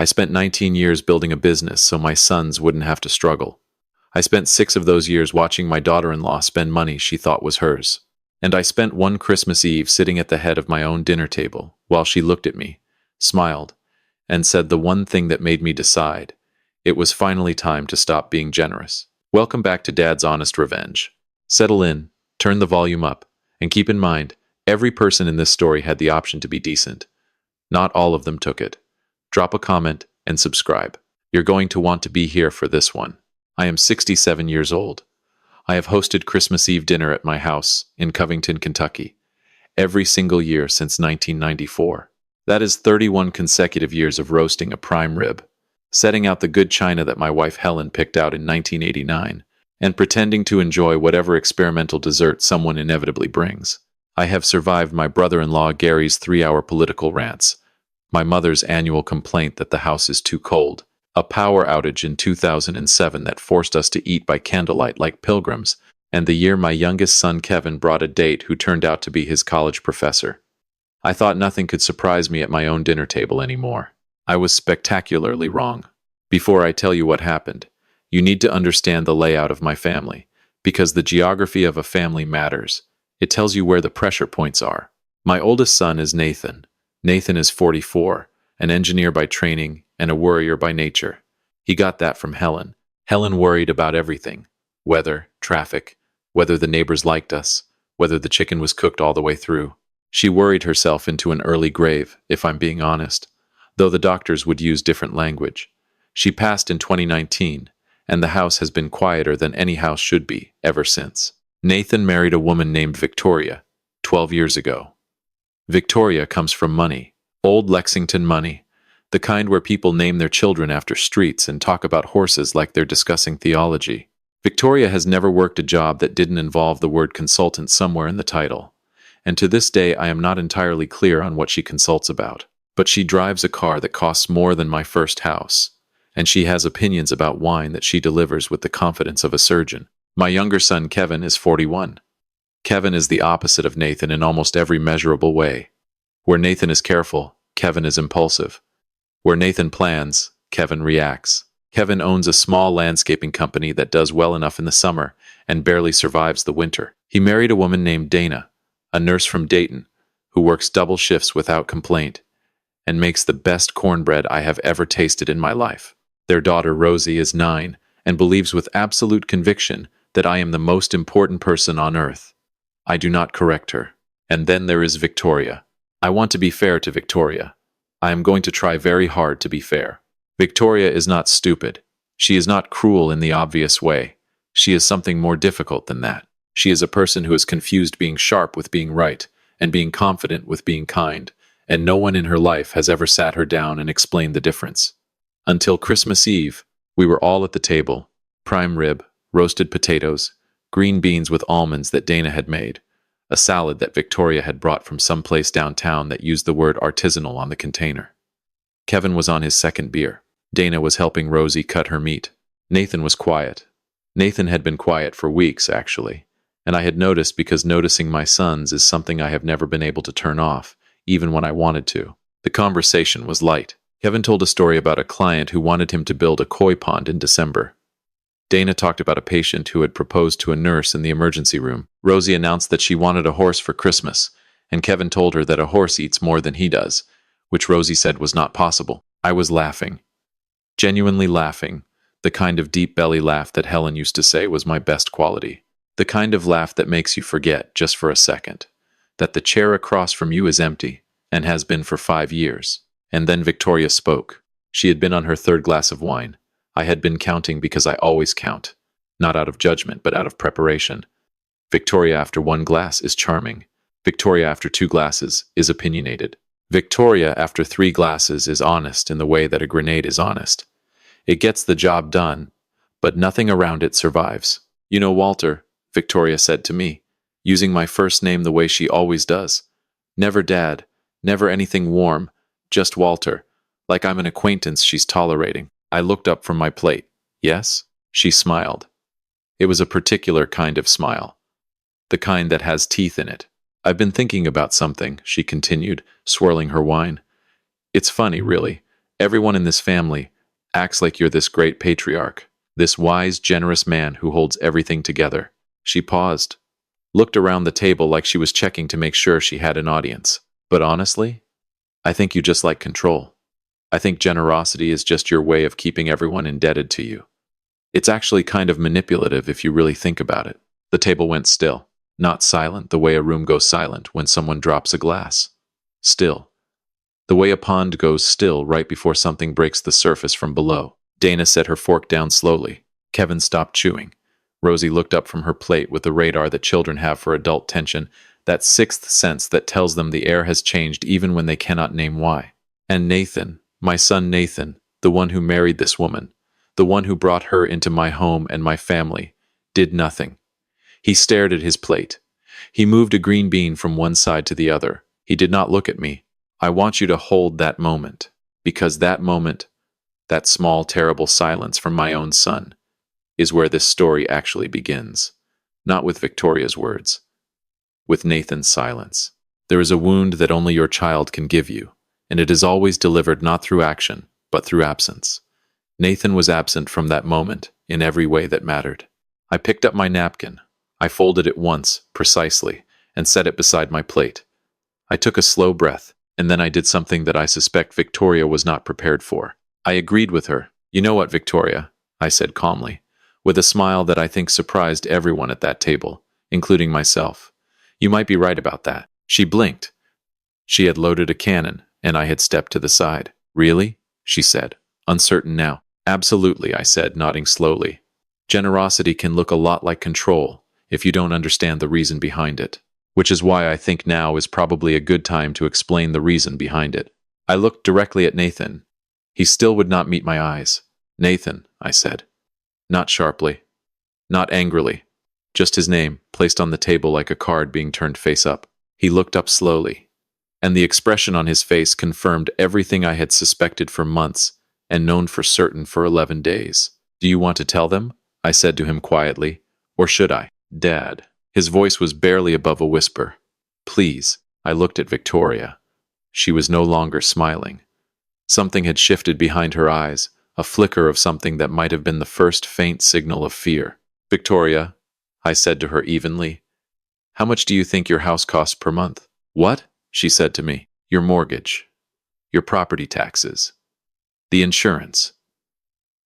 I spent 19 years building a business so my sons wouldn't have to struggle. I spent 6 of those years watching my daughter-in-law spend money she thought was hers. And I spent one Christmas Eve sitting at the head of my own dinner table while she looked at me, smiled, and said the one thing that made me decide. It was finally time to stop being generous. Welcome back to Dad's Honest Revenge. Settle in, turn the volume up, and keep in mind, every person in this story had the option to be decent. Not all of them took it. Drop a comment and subscribe. You're going to want to be here for this one. I am 67 years old. I have hosted Christmas Eve dinner at my house in Covington, Kentucky, every single year since 1994. That is 31 consecutive years of roasting a prime rib, setting out the good china that my wife Helen picked out in 1989, and pretending to enjoy whatever experimental dessert someone inevitably brings. I have survived my brother-in-law Gary's 3-hour political rants, my mother's annual complaint that the house is too cold, a power outage in 2007 that forced us to eat by candlelight like pilgrims, and the year my youngest son Kevin brought a date who turned out to be his college professor. I thought nothing could surprise me at my own dinner table anymore. I was spectacularly wrong. Before I tell you what happened, you need to understand the layout of my family, because the geography of a family matters. It tells you where the pressure points are. My oldest son is Nathan. Nathan is 44, an engineer by training and a worrier by nature. He got that from Helen. Helen worried about everything: weather, traffic, whether the neighbors liked us, whether the chicken was cooked all the way through. She worried herself into an early grave, if I'm being honest, though the doctors would use different language. She passed in 2019, and the house has been quieter than any house should be ever since. Nathan married a woman named Victoria 12 years ago. Victoria comes from money, old Lexington money, the kind where people name their children after streets and talk about horses like they're discussing theology. Victoria has never worked a job that didn't involve the word consultant somewhere in the title, and to this day I am not entirely clear on what she consults about. But she drives a car that costs more than my first house, and she has opinions about wine that she delivers with the confidence of a surgeon. My younger son Kevin is 41. Kevin is the opposite of Nathan in almost every measurable way. Where Nathan is careful, Kevin is impulsive. Where Nathan plans, Kevin reacts. Kevin owns a small landscaping company that does well enough in the summer and barely survives the winter. He married a woman named Dana, a nurse from Dayton, who works double shifts without complaint and makes the best cornbread I have ever tasted in my life. Their daughter Rosie is 9 and believes with absolute conviction that I am the most important person on earth. I do not correct her. And then there is Victoria. I want to be fair to Victoria. I am going to try very hard to be fair. Victoria is not stupid. She is not cruel in the obvious way. She is something more difficult than that. She is a person who has confused being sharp with being right, and being confident with being kind, and no one in her life has ever sat her down and explained the difference. Until Christmas Eve, we were all at the table: prime rib, roasted potatoes, green beans with almonds that Dana had made, a salad that Victoria had brought from some place downtown that used the word artisanal on the container. Kevin was on his second beer. Dana was helping Rosie cut her meat. Nathan was quiet. Nathan had been quiet for weeks, actually, and I had noticed because noticing my sons is something I have never been able to turn off, even when I wanted to. The conversation was light. Kevin told a story about a client who wanted him to build a koi pond in December. Dana talked about a patient who had proposed to a nurse in the emergency room. Rosie announced that she wanted a horse for Christmas, and Kevin told her that a horse eats more than he does, which Rosie said was not possible. I was laughing. Genuinely laughing. The kind of deep belly laugh that Helen used to say was my best quality. The kind of laugh that makes you forget, just for a second, that the chair across from you is empty, and has been for 5 years. And then Victoria spoke. She had been on her 3rd glass of wine. I had been counting because I always count, not out of judgment, but out of preparation. Victoria after 1 glass is charming. Victoria after 2 glasses is opinionated. Victoria after 3 glasses is honest in the way that a grenade is honest. It gets the job done, but nothing around it survives. You know, Walter, Victoria said to me, using my first name the way she always does. Never Dad, never anything warm, just Walter, like I'm an acquaintance she's tolerating. I looked up from my plate. Yes? She smiled. It was a particular kind of smile. The kind that has teeth in it. I've been thinking about something, she continued, swirling her wine. It's funny, really. Everyone in this family acts like you're this great patriarch, this wise, generous man who holds everything together. She paused, looked around the table like she was checking to make sure she had an audience. But honestly, I think you just like control. I think generosity is just your way of keeping everyone indebted to you. It's actually kind of manipulative if you really think about it. The table went still, not silent the way a room goes silent when someone drops a glass. Still, the way a pond goes still right before something breaks the surface from below. Dana set her fork down slowly. Kevin stopped chewing. Rosie looked up from her plate with the radar that children have for adult tension, that sixth sense that tells them the air has changed even when they cannot name why. And Nathan, my son Nathan, the one who married this woman, the one who brought her into my home and my family, did nothing. He stared at his plate. He moved a green bean from one side to the other. He did not look at me. I want you to hold that moment, because that moment, that small, terrible silence from my own son, is where this story actually begins. Not with Victoria's words, with Nathan's silence. There is a wound that only your child can give you, and it is always delivered not through action, but through absence. Nathan was absent from that moment in every way that mattered. I picked up my napkin. I folded it once, precisely, and set it beside my plate. I took a slow breath, and then I did something that I suspect Victoria was not prepared for. I agreed with her. "You know what, Victoria?" I said calmly, with a smile that I think surprised everyone at that table, including myself. "You might be right about that." She blinked. She had loaded a cannon, and I had stepped to the side. "Really?" she said, uncertain now. "Absolutely," I said, nodding slowly. "Generosity can look a lot like control if you don't understand the reason behind it. Which is why I think now is probably a good time to explain the reason behind it." I looked directly at Nathan. He still would not meet my eyes. "Nathan," I said. Not sharply. Not angrily. Just his name, placed on the table like a card being turned face up. He looked up slowly, and the expression on his face confirmed everything I had suspected for months and known for certain for 11 days. "Do you want to tell them?" I said to him quietly. "Or should I?" "Dad." His voice was barely above a whisper. "Please." I looked at Victoria. She was no longer smiling. Something had shifted behind her eyes, a flicker of something that might have been the first faint signal of fear. "Victoria," I said to her evenly, "how much do you think your house costs per month?" "What?" she said to me. "Your mortgage. Your property taxes. The insurance.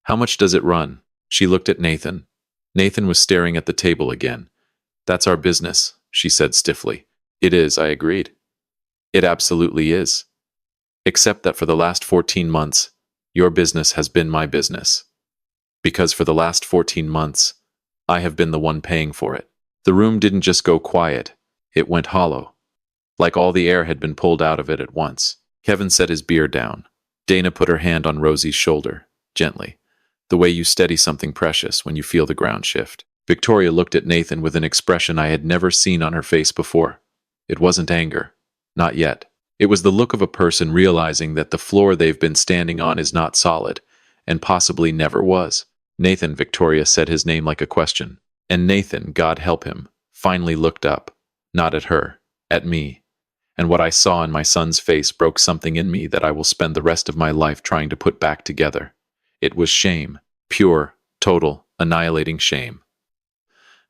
How much does it run?" She looked at Nathan. Nathan was staring at the table again. "That's our business," she said stiffly. "It is," I agreed. "It absolutely is. Except that for the last 14 months, your business has been my business. Because for the last 14 months, I have been the one paying for it." The room didn't just go quiet, it went hollow. Like all the air had been pulled out of it at once. Kevin set his beer down. Dana put her hand on Rosie's shoulder, gently, the way you steady something precious when you feel the ground shift. Victoria looked at Nathan with an expression I had never seen on her face before. It wasn't anger. Not yet. It was the look of a person realizing that the floor they've been standing on is not solid, and possibly never was. "Nathan," Victoria said his name like a question. And Nathan, God help him, finally looked up. Not at her, at me. And what I saw in my son's face broke something in me that I will spend the rest of my life trying to put back together. It was shame. Pure, total, annihilating shame.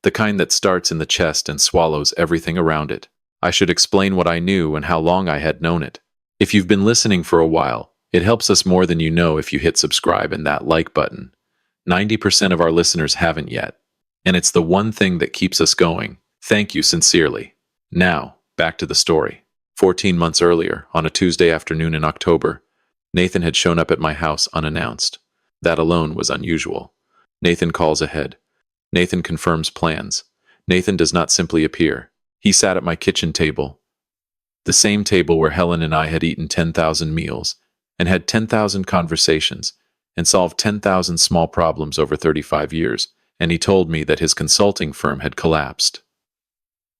The kind that starts in the chest and swallows everything around it. I should explain what I knew and how long I had known it. If you've been listening for a while, it helps us more than you know if you hit subscribe and that like button. 90% of our listeners haven't yet, and it's the one thing that keeps us going. Thank you sincerely. Now, back to the story. 14 months earlier, on a Tuesday afternoon in October, Nathan had shown up at my house unannounced. That alone was unusual. Nathan calls ahead. Nathan confirms plans. Nathan does not simply appear. He sat at my kitchen table, the same table where Helen and I had eaten 10,000 meals, and had 10,000 conversations, and solved 10,000 small problems over 35 years, and he told me that his consulting firm had collapsed.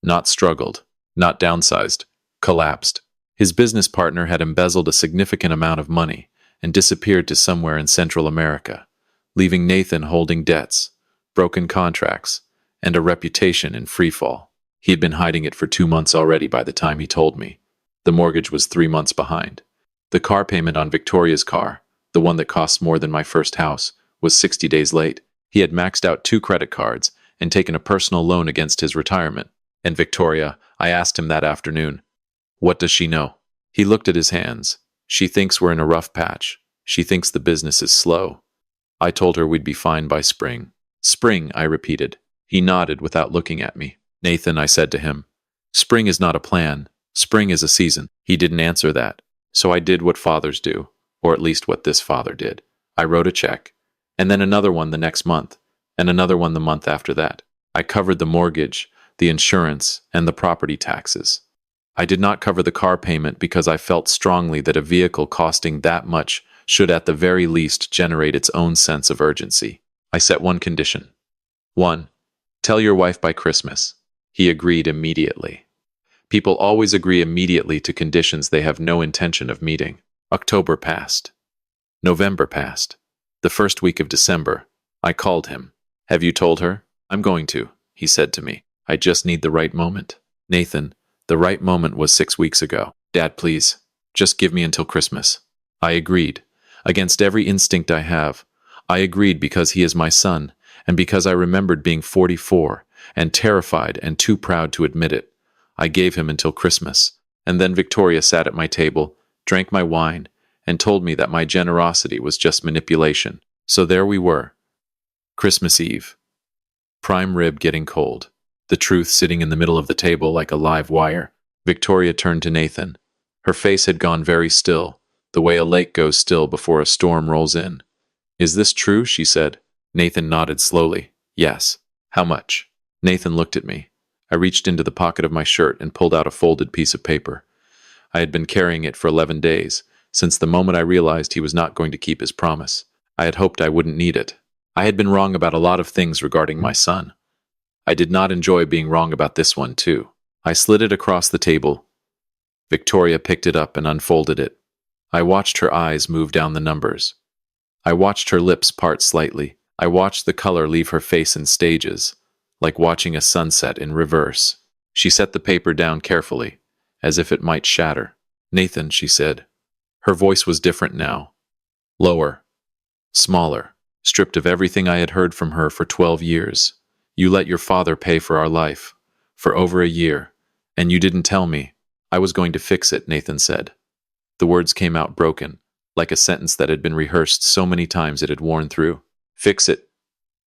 Not struggled, not downsized, collapsed. His business partner had embezzled a significant amount of money and disappeared to somewhere in Central America, leaving Nathan holding debts, broken contracts, and a reputation in freefall. He had been hiding it for 2 months already by the time he told me. The mortgage was 3 months behind. The car payment on Victoria's car the one that costs more than my first house, was 60 days late. He had maxed out 2 credit cards and taken a personal loan against his retirement. And Victoria, I asked him that afternoon, what does she know? He looked at his hands. She thinks we're in a rough patch. She thinks the business is slow. I told her we'd be fine by spring. Spring, I repeated. He nodded without looking at me. Nathan, I said to him, spring is not a plan. Spring is a season. He didn't answer that. So I did what fathers do, or at least what this father did. I wrote a check, and then another one the next month, and another one the month after that. I covered the mortgage, the insurance, and the property taxes. I did not cover the car payment because I felt strongly that a vehicle costing that much should at the very least generate its own sense of urgency. I set one condition. 1. Tell your wife by Christmas. He agreed immediately. People always agree immediately to conditions they have no intention of meeting. October passed. November passed. The first week of December, I called him. Have you told her? I'm going to, he said to me. I just need the right moment. Nathan, the right moment was 6 weeks ago. Dad, please, just give me until Christmas. I agreed. Against every instinct I have. I agreed because he is my son, and because I remembered being 44, and terrified and too proud to admit it. I gave him until Christmas, and then Victoria sat at my table, drank my wine, and told me that my generosity was just manipulation. So there we were. Christmas Eve. Prime rib getting cold. The truth sitting in the middle of the table like a live wire. Victoria turned to Nathan. Her face had gone very still, the way a lake goes still before a storm rolls in. Is this true? She said. Nathan nodded slowly. Yes. How much? Nathan looked at me. I reached into the pocket of my shirt and pulled out a folded piece of paper. I had been carrying it for 11 days, since the moment I realized he was not going to keep his promise. I had hoped I wouldn't need it. I had been wrong about a lot of things regarding my son. I did not enjoy being wrong about this one, too. I slid it across the table. Victoria picked it up and unfolded it. I watched her eyes move down the numbers. I watched her lips part slightly. I watched the color leave her face in stages, like watching a sunset in reverse. She set the paper down carefully, as if it might shatter. Nathan, she said. Her voice was different now. Lower. Smaller. Stripped of everything I had heard from her for 12 years. You let your father pay for our life, for over a year, and you didn't tell me. I was going to fix it, Nathan said. The words came out broken, like a sentence that had been rehearsed so many times it had worn through. Fix it.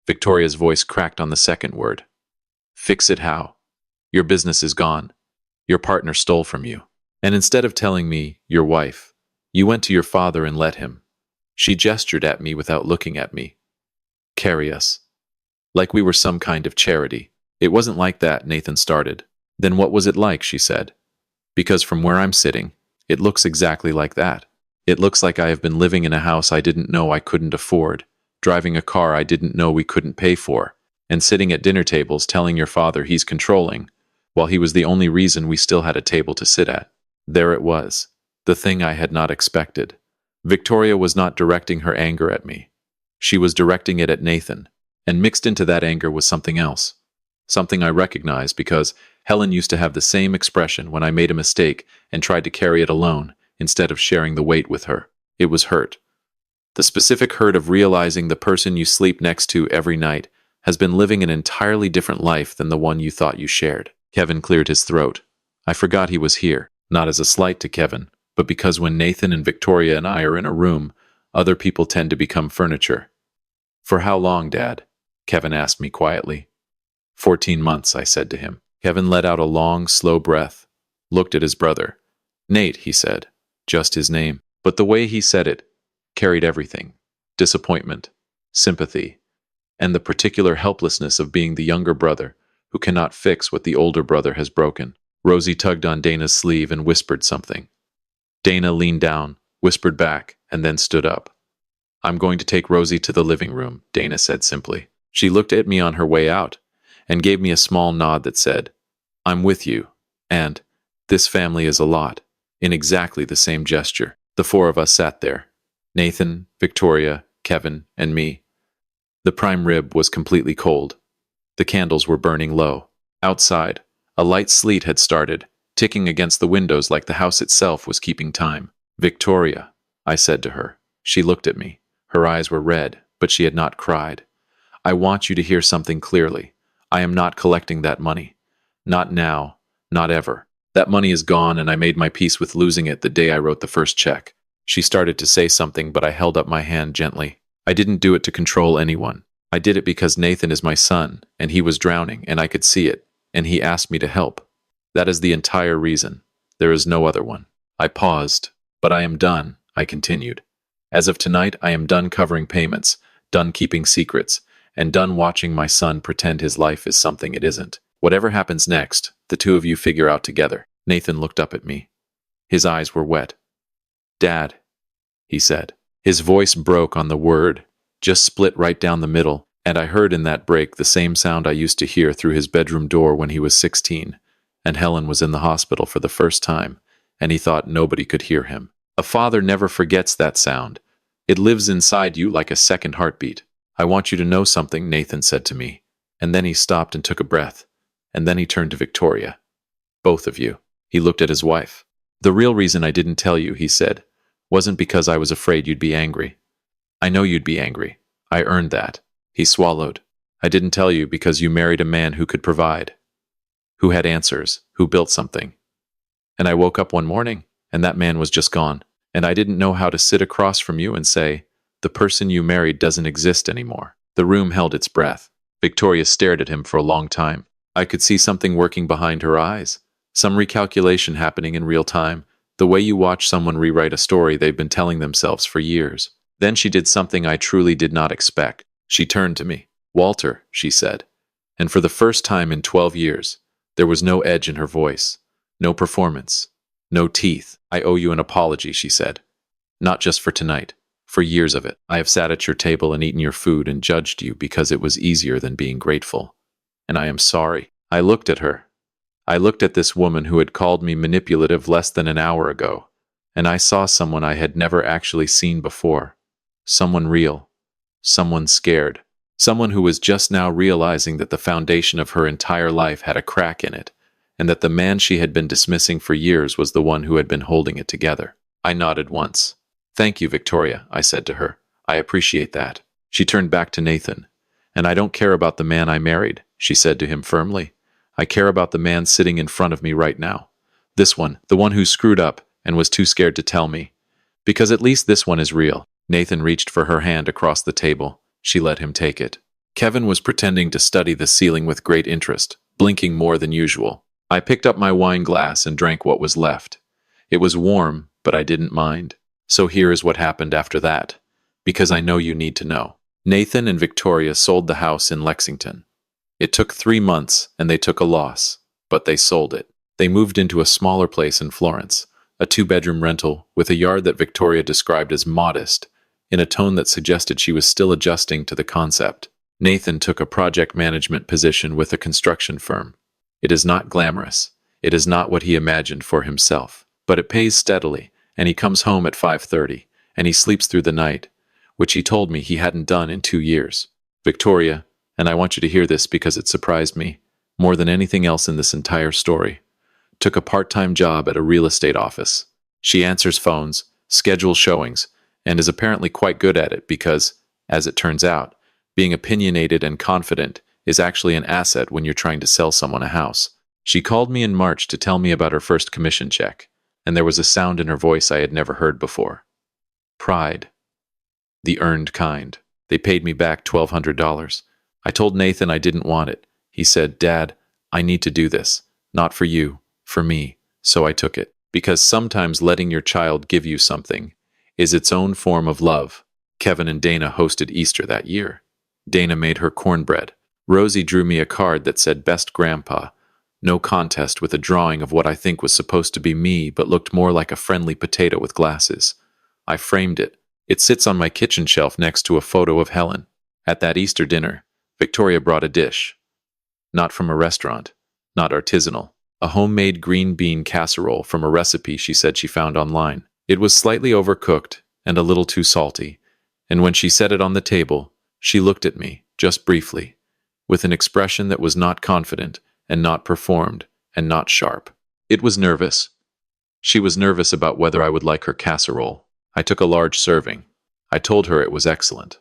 Victoria's voice cracked on the second word. Fix it how? Your business is gone. Your partner stole from you. And instead of telling me, your wife, you went to your father and let him. She gestured at me without looking at me. Carry us. Like we were some kind of charity. It wasn't like that, Nathan started. Then what was it like, she said. Because from where I'm sitting, it looks exactly like that. It looks like I have been living in a house I didn't know I couldn't afford, driving a car I didn't know we couldn't pay for, and sitting at dinner tables telling your father he's controlling, while he was the only reason we still had a table to sit at. There it was, the thing I had not expected. Victoria was not directing her anger at me. She was directing it at Nathan, and mixed into that anger was something else. Something I recognized because Helen used to have the same expression when I made a mistake and tried to carry it alone instead of sharing the weight with her. It was hurt. The specific hurt of realizing the person you sleep next to every night has been living an entirely different life than the one you thought you shared. Kevin cleared his throat. I forgot he was here, not as a slight to Kevin, but because when Nathan and Victoria and I are in a room, other people tend to become furniture. For how long, Dad? Kevin asked me quietly. 14 months, I said to him. Kevin let out a long, slow breath, looked at his brother. Nate, he said, just his name. But the way he said it carried everything. Disappointment, sympathy, and the particular helplessness of being the younger brother who cannot fix what the older brother has broken. Rosie tugged on Dana's sleeve and whispered something. Dana leaned down, whispered back, and then stood up. I'm going to take Rosie to the living room, Dana said simply. She looked at me on her way out and gave me a small nod that said, I'm with you, and this family is a lot, in exactly the same gesture. The four of us sat there, Nathan, Victoria, Kevin, and me. The prime rib was completely cold. The candles were burning low. Outside, a light sleet had started, ticking against the windows like the house itself was keeping time. Victoria, I said to her. She looked at me. Her eyes were red, but she had not cried. I want you to hear something clearly. I am not collecting that money. Not now. Not ever. That money is gone, and I made my peace with losing it the day I wrote the first check. She started to say something, but I held up my hand gently. I didn't do it to control anyone. I did it because Nathan is my son, and he was drowning, and I could see it, and he asked me to help. That is the entire reason. There is no other one. I paused. But I am done, I continued. As of tonight, I am done covering payments, done keeping secrets, and done watching my son pretend his life is something it isn't. Whatever happens next, the two of you figure out together. Nathan looked up at me. His eyes were wet. Dad, he said. His voice broke on the word, just split right down the middle, and I heard in that break the same sound I used to hear through his bedroom door when he was 16, and Helen was in the hospital for the first time, and he thought nobody could hear him. A father never forgets that sound. It lives inside you like a second heartbeat. I want you to know something, Nathan said to me, and then he stopped and took a breath, and then he turned to Victoria. Both of you. He looked at his wife. The real reason I didn't tell you, he said, wasn't because I was afraid you'd be angry. I know you'd be angry. I earned that. He swallowed. I didn't tell you because you married a man who could provide, who had answers, who built something. And I woke up one morning, and that man was just gone, and I didn't know how to sit across from you and say, the person you married doesn't exist anymore. The room held its breath. Victoria stared at him for a long time. I could see something working behind her eyes, some recalculation happening in real time, the way you watch someone rewrite a story they've been telling themselves for years. Then she did something I truly did not expect. She turned to me. Walter, she said. And for the first time in 12 years, there was no edge in her voice, no performance, no teeth. I owe you an apology, she said. Not just for tonight, for years of it. I have sat at your table and eaten your food and judged you because it was easier than being grateful. And I am sorry. I looked at her. I looked at this woman who had called me manipulative less than an hour ago, and I saw someone I had never actually seen before. Someone real. Someone scared. Someone who was just now realizing that the foundation of her entire life had a crack in it, and that the man she had been dismissing for years was the one who had been holding it together. I nodded once. Thank you, Victoria, I said to her. I appreciate that. She turned back to Nathan. And I don't care about the man I married, she said to him firmly. I care about the man sitting in front of me right now. This one, the one who screwed up and was too scared to tell me. Because at least this one is real. Nathan reached for her hand across the table. She let him take it. Kevin was pretending to study the ceiling with great interest, blinking more than usual. I picked up my wine glass and drank what was left. It was warm, but I didn't mind. So here is what happened after that, because I know you need to know. Nathan and Victoria sold the house in Lexington. It took 3 months, and they took a loss, but they sold it. They moved into a smaller place in Florence, a 2-bedroom rental with a yard that Victoria described as modest, in a tone that suggested she was still adjusting to the concept. Nathan took a project management position with a construction firm. It is not glamorous. It is not what he imagined for himself, but it pays steadily, and he comes home at 5:30, and he sleeps through the night, which he told me he hadn't done in 2 years. Victoria, and I want you to hear this because it surprised me, more than anything else in this entire story, took a part-time job at a real estate office. She answers phones, schedules showings, and is apparently quite good at it because, as it turns out, being opinionated and confident is actually an asset when you're trying to sell someone a house. She called me in March to tell me about her first commission check, and there was a sound in her voice I had never heard before. Pride. The earned kind. They paid me back $1,200. I told Nathan I didn't want it. He said, Dad, I need to do this. Not for you, for me. So I took it. Because sometimes letting your child give you something is its own form of love. Kevin and Dana hosted Easter that year. Dana made her cornbread. Rosie drew me a card that said Best Grandpa. No contest, with a drawing of what I think was supposed to be me but looked more like a friendly potato with glasses. I framed it. It sits on my kitchen shelf next to a photo of Helen. At that Easter dinner, Victoria brought a dish. Not from a restaurant. Not artisanal. A homemade green bean casserole from a recipe she said she found online. It was slightly overcooked and a little too salty, and when she set it on the table, she looked at me, just briefly, with an expression that was not confident and not performed and not sharp. It was nervous. She was nervous about whether I would like her casserole. I took a large serving. I told her it was excellent.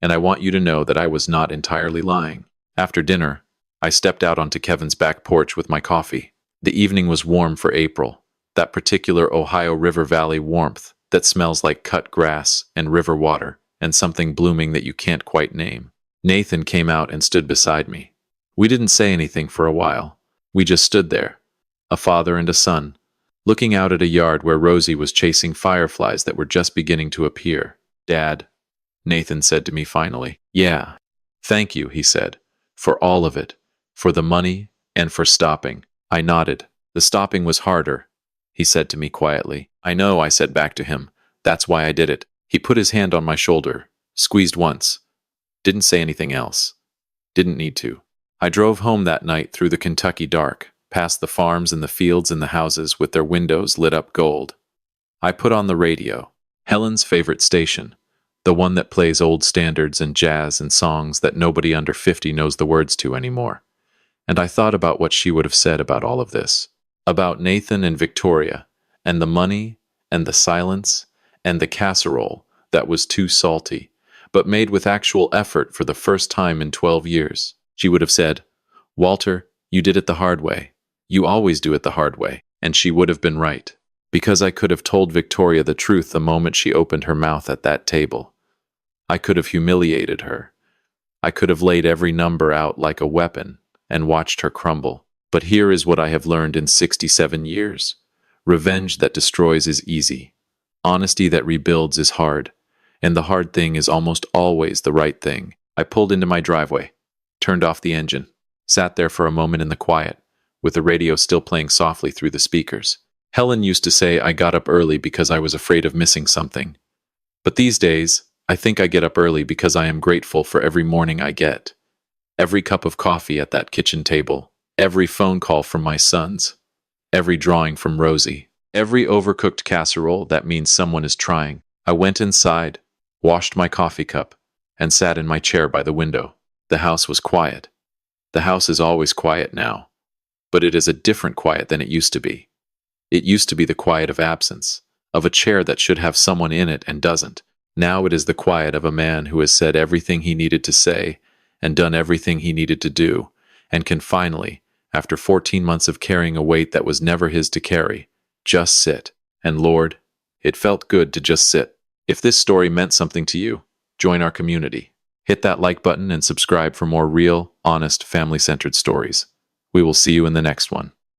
And I want you to know that I was not entirely lying. After dinner, I stepped out onto Kevin's back porch with my coffee. The evening was warm for April, that particular Ohio River Valley warmth that smells like cut grass and river water and something blooming that you can't quite name. Nathan came out and stood beside me. We didn't say anything for a while. We just stood there, a father and a son, looking out at a yard where Rosie was chasing fireflies that were just beginning to appear. "Dad," Nathan said to me finally. "Yeah, thank you," he said, "for all of it, for the money and for stopping." I nodded. "The stopping was harder," he said to me quietly. "I know," I said back to him. "That's why I did it." He put his hand on my shoulder, squeezed once. Didn't say anything else. Didn't need to. I drove home that night through the Kentucky dark, past the farms and the fields and the houses with their windows lit up gold. I put on the radio, Helen's favorite station, the one that plays old standards and jazz and songs that nobody under 50 knows the words to anymore. And I thought about what she would have said about all of this. About Nathan and Victoria, and the money, and the silence, and the casserole that was too salty, but made with actual effort for the first time in 12 years. She would have said, "Walter, you did it the hard way. You always do it the hard way." And she would have been right, because I could have told Victoria the truth the moment she opened her mouth at that table. I could have humiliated her. I could have laid every number out like a weapon and watched her crumble. But here is what I have learned in 67 years. Revenge that destroys is easy. Honesty that rebuilds is hard. And the hard thing is almost always the right thing. I pulled into my driveway, turned off the engine, sat there for a moment in the quiet, with the radio still playing softly through the speakers. Helen used to say I got up early because I was afraid of missing something. But these days, I think I get up early because I am grateful for every morning I get. Every cup of coffee at that kitchen table, every phone call from my sons, every drawing from Rosie, every overcooked casserole that means someone is trying. I went inside, washed my coffee cup, and sat in my chair by the window. The house was quiet. The house is always quiet now, but it is a different quiet than it used to be. It used to be the quiet of absence, of a chair that should have someone in it and doesn't. Now it is the quiet of a man who has said everything he needed to say and done everything he needed to do, and can finally, after 14 months of carrying a weight that was never his to carry, just sit. And Lord, it felt good to just sit. If this story meant something to you, join our community. Hit that like button and subscribe for more real, honest, family-centered stories. We will see you in the next one.